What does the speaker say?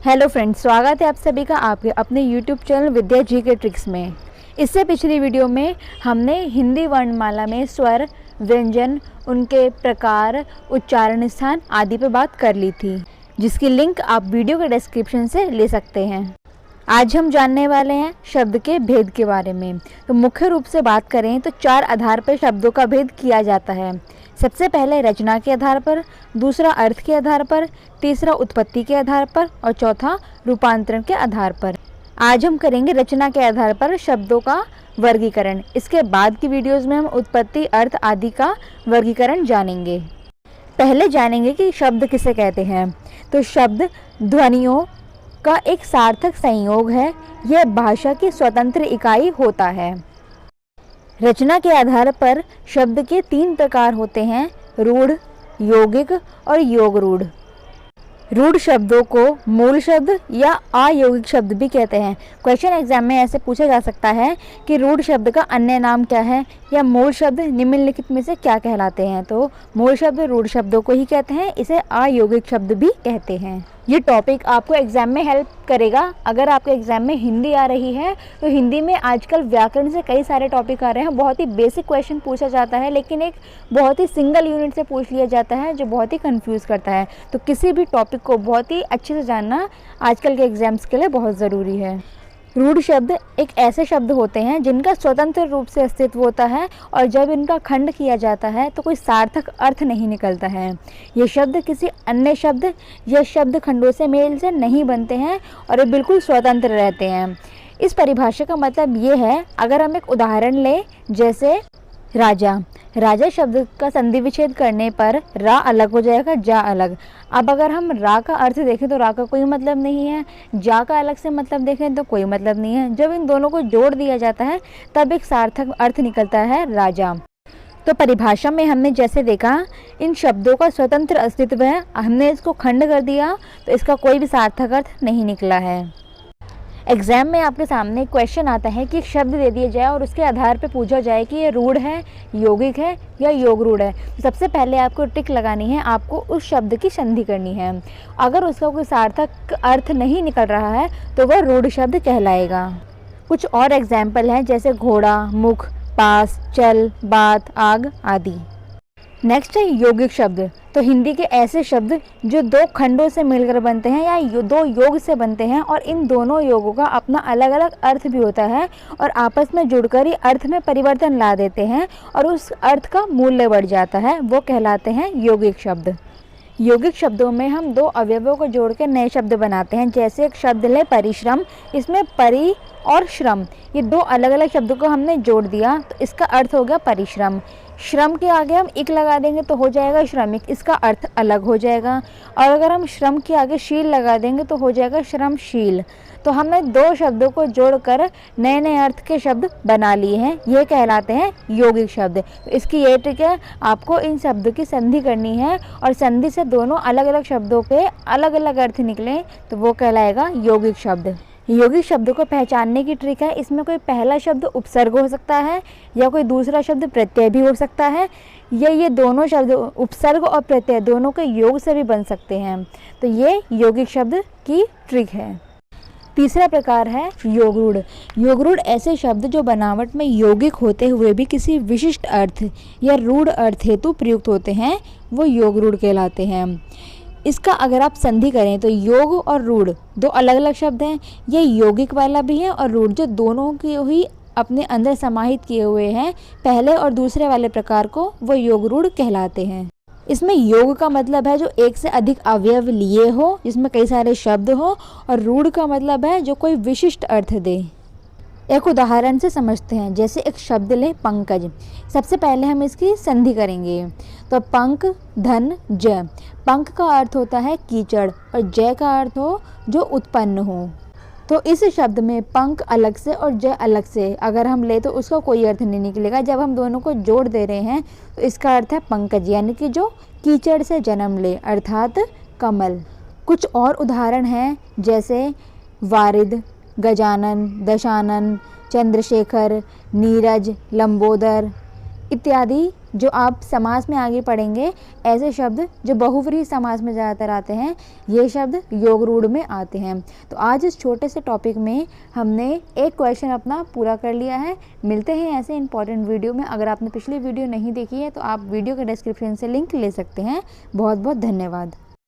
Hello friends, स्वागत है आप सभी का आपके अपने यूट्यूब चैनल विद्या जी के ट्रिक्स में। इससे पिछली वीडियो में हमने हिंदी वर्णमाला में स्वर, व्यंजन, उनके प्रकार, उच्चारण स्थान आदि पर बात कर ली थी, जिसकी लिंक आप वीडियो के डिस्क्रिप्शन से ले सकते हैं। आज हम जानने वाले हैं शब्द के भेद के बारे में। तो मुख्य रूप से बात करें तो 4 आधार पर शब्दों का भेद किया जाता है। सबसे पहले रचना के आधार पर, दूसरा अर्थ के आधार पर, तीसरा उत्पत्ति के आधार पर और चौथा रूपांतरण के आधार पर। आज हम करेंगे रचना के आधार पर शब्दों का वर्गीकरण। इसके बाद की वीडियोस में हम उत्पत्ति, अर्थ आदि का वर्गीकरण जानेंगे। पहले जानेंगे कि शब्द किसे कहते हैं। तो शब्द ध्वनियों का एक सार्थक संयोग है। यह भाषा की स्वतंत्र इकाई होता है। रचना के आधार पर शब्द के 3 प्रकार होते हैं: रूढ़, यौगिक और योग रूढ़। रूढ़ शब्दों को मूल शब्द या अयौगिक शब्द भी कहते हैं। क्वेश्चन एग्जाम में ऐसे पूछा जा सकता है कि रूढ़ शब्द का अन्य नाम क्या है, या मूल शब्द निम्नलिखित में से क्या कहलाते हैं। तो मूल शब्द रूढ़ शब्दों को ही कहते हैं, इसे अयौगिक शब्द भी कहते हैं। ये टॉपिक आपको एग्जाम में हेल्प करेगा। अगर आपके एग्जाम में हिंदी आ रही है तो हिंदी में आजकल व्याकरण से कई सारे टॉपिक आ रहे हैं। बहुत ही बेसिक क्वेश्चन पूछा जाता है, लेकिन एक बहुत ही सिंगल यूनिट से पूछ लिया जाता है, जो बहुत ही कंफ्यूज करता है। तो किसी भी टॉपिक को बहुत ही अच्छे से जानना आजकल के एग्जाम्स के लिए बहुत ज़रूरी है। रूढ़ शब्द एक ऐसे शब्द होते हैं जिनका स्वतंत्र रूप से अस्तित्व होता है, और जब इनका खंड किया जाता है तो कोई सार्थक अर्थ नहीं निकलता है। ये शब्द किसी अन्य शब्द या शब्द खंडों से मेल से नहीं बनते हैं और ये बिल्कुल स्वतंत्र रहते हैं। इस परिभाषा का मतलब ये है, अगर हम एक उदाहरण लें, जैसे राजा। राजा शब्द का संधि विच्छेद करने पर रा अलग हो जाएगा, जा अलग। अब अगर हम रा का अर्थ देखें तो रा का कोई मतलब नहीं है, जा का अलग से मतलब देखें तो कोई मतलब नहीं है। जब इन दोनों को जोड़ दिया जाता है तब एक सार्थक अर्थ निकलता है राजा। तो परिभाषा में हमने जैसे देखा, इन शब्दों का स्वतंत्र अस्तित्व है। हमने इसको खंड कर दिया तो इसका कोई भी सार्थक अर्थ नहीं निकला है। एग्जाम में आपके सामने क्वेश्चन आता है कि एक शब्द दे दिया जाए और उसके आधार पर पूछा जाए कि ये रूढ़ है, यौगिक है या योग रूढ़ है। तो सबसे पहले आपको टिक लगानी है, आपको उस शब्द की संधि करनी है। अगर उसका कोई सार्थक अर्थ नहीं निकल रहा है तो वह रूढ़ शब्द कहलाएगा। कुछ और एग्जाम्पल हैं, जैसे घोड़ा, मुख, पास, चल, बात, आग आदि। नेक्स्ट है यौगिक शब्द। तो हिंदी के ऐसे शब्द जो 2 खंडों से मिलकर बनते हैं या 2 योग से बनते हैं, और इन दोनों योगों का अपना अलग अलग अर्थ भी होता है, और आपस में जुड़कर ही अर्थ में परिवर्तन ला देते हैं और उस अर्थ का मूल्य बढ़ जाता है, वो कहलाते हैं यौगिक शब्द। यौगिक शब्दों में हम 2 अवयवों को जोड़ के नए शब्द बनाते हैं। जैसे एक शब्द ले परिश्रम, इसमें परि और श्रम, ये 2 अलग अलग शब्दों को हमने जोड़ दिया तो इसका अर्थ हो गया परिश्रम। श्रम के आगे हम इक लगा देंगे तो हो जाएगा श्रमिक, इसका अर्थ अलग हो जाएगा। और अगर हम श्रम के आगे शील लगा देंगे तो हो जाएगा श्रमशील। तो हमने 2 शब्दों को जोड़कर नए नए अर्थ के शब्द बना लिए हैं, ये कहलाते हैं यौगिक शब्द। तो इसकी ये ट्रिक है, आपको इन शब्दों की संधि करनी है और संधि से दोनों अलग अलग शब्दों के अलग अलग अर्थ निकले तो वो कहलाएगा यौगिक शब्द। यौगिक शब्दों को पहचानने की ट्रिक है, इसमें कोई पहला शब्द उपसर्ग हो सकता है या कोई दूसरा शब्द प्रत्यय भी हो सकता है, या ये दोनों शब्द उपसर्ग और प्रत्यय दोनों के योग से भी बन सकते हैं। तो ये यौगिक शब्द की ट्रिक है। तीसरा प्रकार है योग रूढ़। योग रूढ़ ऐसे शब्द जो बनावट में यौगिक होते हुए भी किसी विशिष्ट अर्थ या रूढ़ अर्थ हेतु प्रयुक्त होते हैं, वो योग रूढ़ कहलाते हैं। इसका अगर आप संधि करें तो योग और रूढ़ 2 अलग अलग शब्द हैं। ये यौगिक वाला भी है और रूढ़, जो दोनों की ही अपने अंदर समाहित किए हुए हैं, पहले और दूसरे वाले प्रकार को वो योग रूढ़ कहलाते हैं। इसमें योग का मतलब है जो एक से अधिक अवयव लिए हो, जिसमें कई सारे शब्द हो, और रूढ़ का मतलब है जो कोई विशिष्ट अर्थ दे। एक उदाहरण से समझते हैं, जैसे एक शब्द ले पंकज। सबसे पहले हम इसकी संधि करेंगे। तो पंक, धन, जय। पंक का अर्थ होता है कीचड़ और जय का अर्थ हो जो उत्पन्न हो। तो इस शब्द में पंक अलग से और जय अलग से अगर हम ले तो उसका कोई अर्थ नहीं निकलेगा। जब हम दोनों को जोड़ दे रहे हैं तो इसका अर्थ है पंकज, यानी कि जो कीचड़ से जन्म ले, अर्थात कमल। कुछ और उदाहरण हैं, जैसे वारिद, गजानन, दशानन, चंद्रशेखर, नीरज, लंबोदर इत्यादि जो आप समास में आगे पढ़ेंगे, ऐसे शब्द जो बहुव्रीहि समास में ज़्यादातर आते हैं, ये शब्द योग रूढ़ में आते हैं। तो आज इस छोटे से टॉपिक में हमने एक क्वेश्चन अपना पूरा कर लिया है। मिलते हैं ऐसे इंपॉर्टेंट वीडियो में। अगर आपने पिछली वीडियो नहीं देखी है तो आप वीडियो के डिस्क्रिप्शन से लिंक ले सकते हैं। बहुत बहुत धन्यवाद।